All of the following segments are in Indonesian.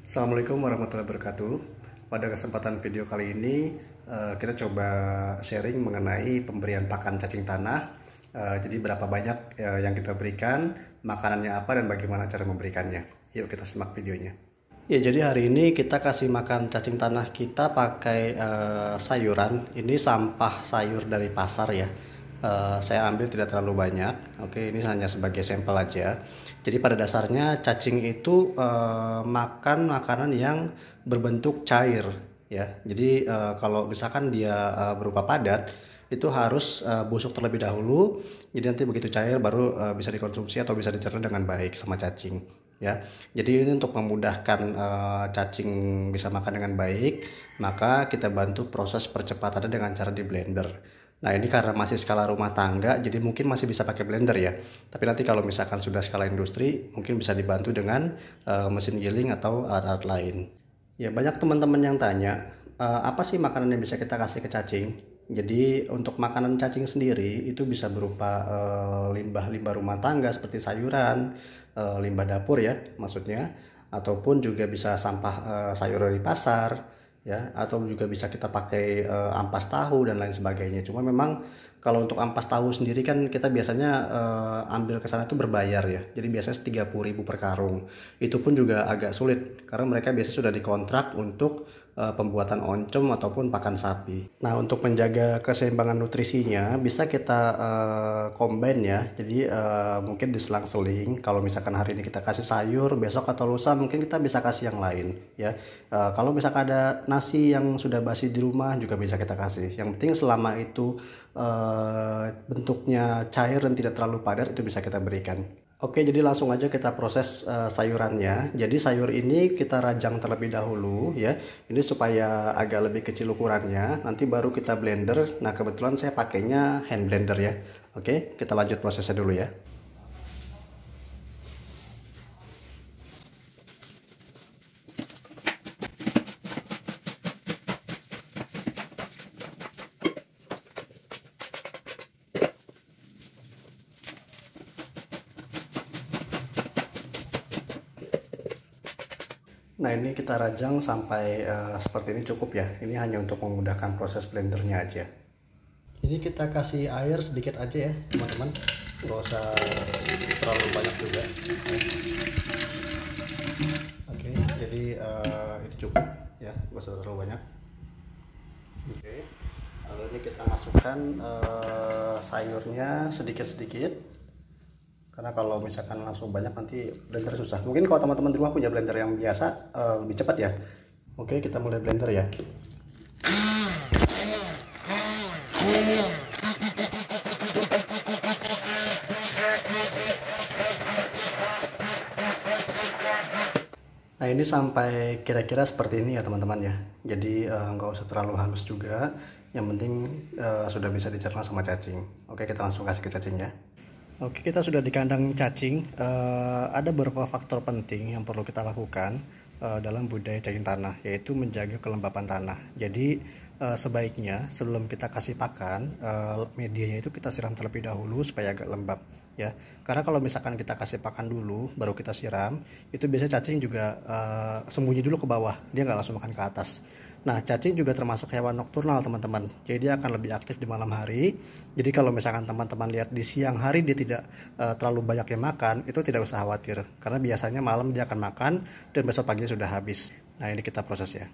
Assalamualaikum warahmatullahi wabarakatuh. Pada kesempatan video kali ini kita coba sharing mengenai pemberian pakan cacing tanah. Jadi berapa banyak yang kita berikan, makanannya apa, dan bagaimana cara memberikannya. Yuk kita simak videonya. Ya, jadi hari ini kita kasih makan cacing tanah kita pakai sayuran. Ini sampah sayur dari pasar ya. Saya ambil tidak terlalu banyak. Oke, ini hanya sebagai sampel aja. Jadi pada dasarnya cacing itu makan makanan yang berbentuk cair ya. Jadi kalau misalkan dia berupa padat, itu harus busuk terlebih dahulu. Jadi nanti begitu cair baru bisa dikonsumsi atau bisa dicerna dengan baik sama cacing ya. Jadi ini untuk memudahkan cacing bisa makan dengan baik, maka kita bantu proses percepatannya dengan cara di blender. Nah, ini karena masih skala rumah tangga, jadi mungkin masih bisa pakai blender ya. Tapi nanti kalau misalkan sudah skala industri, mungkin bisa dibantu dengan mesin giling atau alat-alat lain. Ya, banyak teman-teman yang tanya, apa sih makanan yang bisa kita kasih ke cacing? Jadi untuk makanan cacing sendiri itu bisa berupa limbah-limbah rumah tangga seperti sayuran, limbah dapur ya maksudnya, ataupun juga bisa sampah sayur dari pasar ya, atau juga bisa kita pakai ampas tahu dan lain sebagainya. Cuma memang kalau untuk ampas tahu sendiri kan kita biasanya ambil ke sana itu berbayar ya. Jadi biasanya 30.000 per karung. Itu pun juga agak sulit karena mereka biasanya sudah dikontrak untuk pembuatan oncom ataupun pakan sapi. Nah, untuk menjaga keseimbangan nutrisinya bisa kita combine ya. Jadi mungkin diselang-seling. Kalau misalkan hari ini kita kasih sayur, besok atau lusa mungkin kita bisa kasih yang lain ya. Kalau misalkan ada nasi yang sudah basi di rumah juga bisa kita kasih. Yang penting selama itu bentuknya cair dan tidak terlalu padat, itu bisa kita berikan. Oke, jadi langsung aja kita proses sayurannya. Jadi sayur ini kita rajang terlebih dahulu ya. Ini supaya agak lebih kecil ukurannya. Nanti baru kita blender. Nah, kebetulan saya pakainya hand blender ya. Oke, kita lanjut prosesnya dulu ya. Nah, ini kita rajang sampai seperti ini cukup ya. Ini hanya untuk memudahkan proses blendernya aja. Ini kita kasih air sedikit aja ya teman-teman, nggak usah terlalu banyak juga. Oke, jadi ini cukup ya, nggak usah terlalu banyak. Oke, lalu ini kita masukkan sayurnya sedikit-sedikit. Karena kalau misalkan langsung banyak nanti blender susah. Mungkin kalau teman-teman di rumah punya blender yang biasa lebih cepat ya. Oke, kita mulai blender ya. Nah, ini sampai kira-kira seperti ini ya teman-teman ya. Jadi nggak usah terlalu halus juga. Yang penting sudah bisa dicerna sama cacing. Oke, kita langsung kasih ke cacing ya. Oke, kita sudah di kandang cacing. Ada beberapa faktor penting yang perlu kita lakukan dalam budidaya cacing tanah, yaitu menjaga kelembapan tanah. Jadi sebaiknya sebelum kita kasih pakan, medianya itu kita siram terlebih dahulu supaya agak lembab ya. Karena kalau misalkan kita kasih pakan dulu baru kita siram, itu biasanya cacing juga sembunyi dulu ke bawah, dia nggak langsung makan ke atas. Nah, cacing juga termasuk hewan nokturnal teman-teman. Jadi dia akan lebih aktif di malam hari. Jadi kalau misalkan teman-teman lihat di siang hari dia tidak terlalu banyak yang makan, itu tidak usah khawatir. Karena biasanya malam dia akan makan dan besok pagi sudah habis. Nah, ini kita proses ya.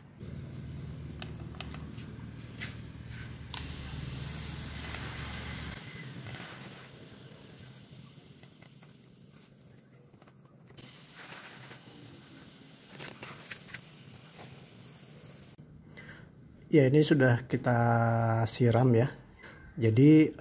Ya, ini sudah kita siram ya. Jadi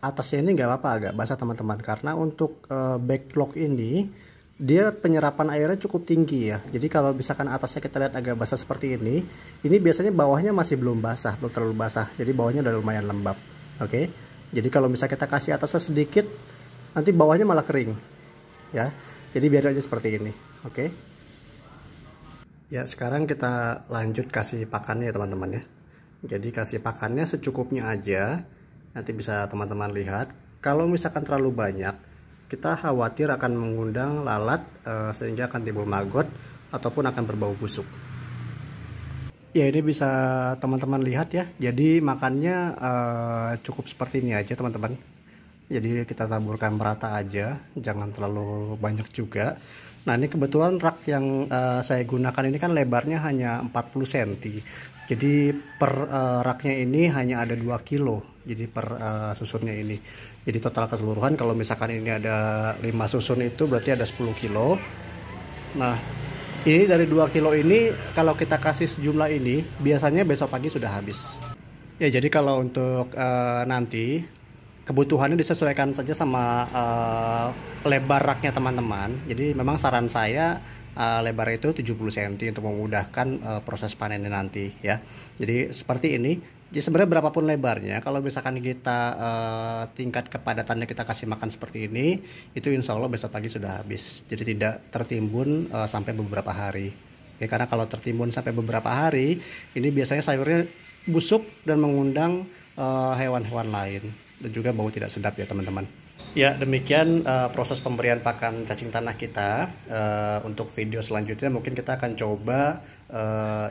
atasnya ini nggak apa-apa agak basah teman-teman, karena untuk backlog ini dia penyerapan airnya cukup tinggi ya. Jadi kalau misalkan atasnya kita lihat agak basah seperti ini biasanya bawahnya masih belum basah, belum terlalu basah. Jadi bawahnya udah lumayan lembab. Oke. Jadi kalau misalnya kita kasih atasnya sedikit, nanti bawahnya malah kering ya. Jadi biar aja seperti ini. Oke. Ya, sekarang kita lanjut kasih pakannya ya teman-teman ya. Jadi kasih pakannya secukupnya aja. Nanti bisa teman-teman lihat. Kalau misalkan terlalu banyak, kita khawatir akan mengundang lalat sehingga akan timbul maggot ataupun akan berbau busuk. Ya, ini bisa teman-teman lihat ya. Jadi makannya cukup seperti ini aja teman-teman. Jadi kita taburkan merata aja, jangan terlalu banyak juga. Nah, ini kebetulan rak yang saya gunakan ini kan lebarnya hanya 40 cm. Jadi per raknya ini hanya ada 2 kilo. Jadi per susunnya ini. Jadi total keseluruhan kalau misalkan ini ada 5 susun itu berarti ada 10 kilo. Nah, ini dari 2 kilo ini kalau kita kasih sejumlah ini biasanya besok pagi sudah habis. Ya, jadi kalau untuk nanti kebutuhannya disesuaikan saja sama lebar raknya teman-teman. Jadi memang saran saya lebar itu 70 cm untuk memudahkan proses panennya nanti ya. Jadi seperti ini. Jadi sebenarnya berapapun lebarnya, kalau misalkan kita tingkat kepadatannya kita kasih makan seperti ini, itu insya Allah besok pagi sudah habis. Jadi tidak tertimbun sampai beberapa hari. Ya, karena kalau tertimbun sampai beberapa hari, ini biasanya sayurnya busuk dan mengundang hewan-hewan lain. Dan juga bau tidak sedap ya teman-teman. Ya, demikian proses pemberian pakan cacing tanah kita. Untuk video selanjutnya mungkin kita akan coba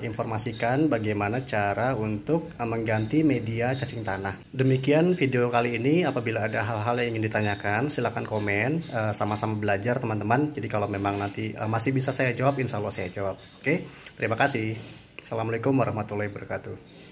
informasikan bagaimana cara untuk mengganti media cacing tanah. Demikian video kali ini. Apabila ada hal-hal yang ingin ditanyakan, silahkan komen. Sama-sama belajar teman-teman. Jadi kalau memang nanti masih bisa saya jawab, insya Allah saya jawab. Oke, terima kasih. Assalamualaikum warahmatullahi wabarakatuh.